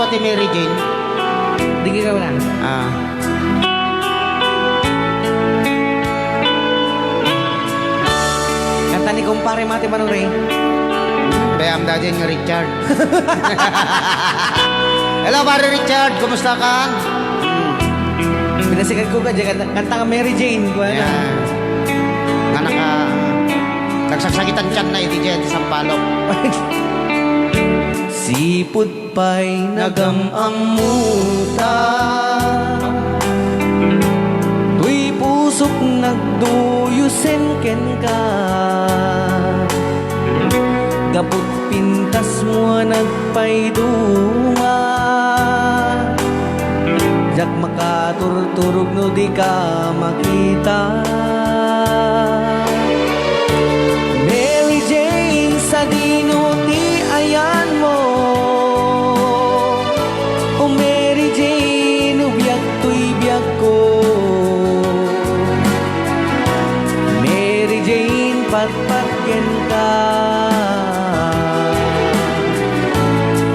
ti Mary Jane. Digi ka na. Ah. Kanta ni kumpare mati manong Ray. Bayam dajin nga Richard. Hello, pare Richard. Kumusta ka? Pinasikat ko ka dyan. Kanta nga Mary Jane. Kuha na. Yan. Nga nagsagsagitan tiyan na iti dyan sa Sampalok. Sipud pa'y nagamamuta, tuy pusok nagduyusen ken ka, gapot pintas mo nagpaydunga, jak makaturturog no di ka makita. Mary Jane sa dinuti ayan mo, o Mary Jane ubyak tuy biyak ko, Mary Jane patpatken ka,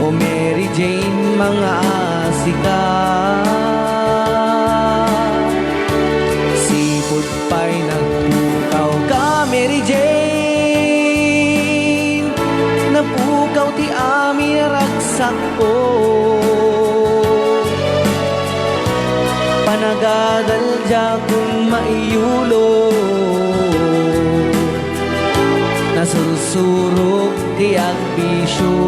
o Mary Jane mga asika. Sipod pa'y nagpukaw ka Mary Jane, napukaw ti ami ragsak ko, panagadal dya kung maiyulo, nasursurok ti agbisyo,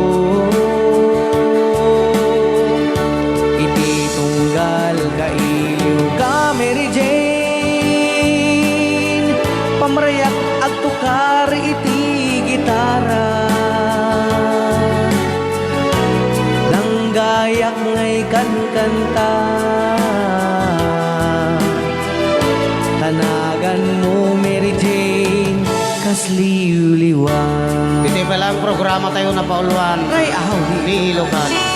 iti tunggal kailiw ka Mary Jane, pamrayak agtukar iti gitara, gayak ngay kanta, tanagan mo Mary Jane kasliw-liwan. Ito pala ang programa tayo na pauluan. Ay, ahaw, Di Ilocan.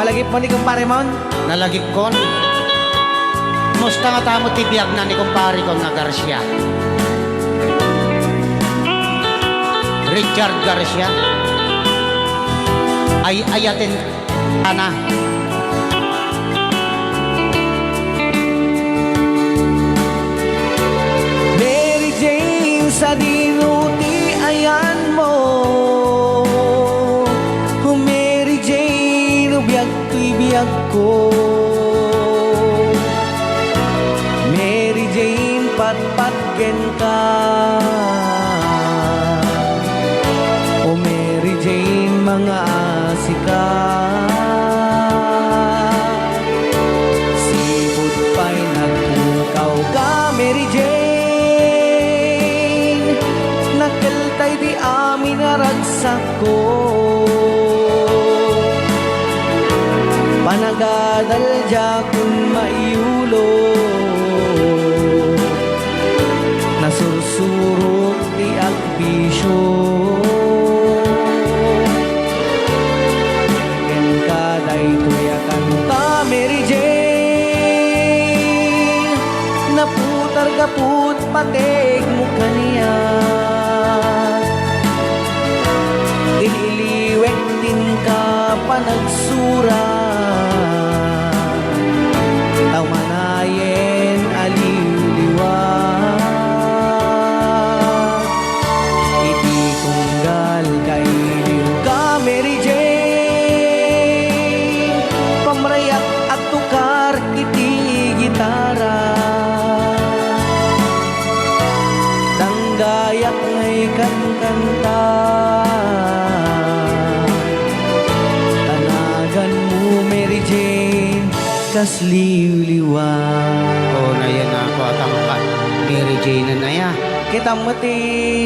malagip mo ni kumpare Mon? Nalagip kon. Musta nga tamo tibiyag na ni kumpare ko nga Garcia. Richard Garcia. Ay ayatin ana. Mary Jane sa dinuti ayan mo, o Mary Jane ubyak tuy biyak ko, Mary Jane patpatken ka, o Mary Jane mga asika. Sipod pa'y nagtukaw ka Mary Jane, nakeltay di amin naragsak ko, panagadal dya kung maiyulo, nasursurok di agbisyo, ken kaday tuya kanta Mary Jane, naputar gaput patek mo kaniya, ililiwek din ka panagsura, taw manayen aliw-liwag, iti tunggal kailiw ka Mary Jane, pamrayak at tukar iti gitara, tanggayak ngay kanta, tanagan mo Mary Jane kasliw-liwan. Oh, na yan ako at ang Mary Jane na ya. Kita mo ti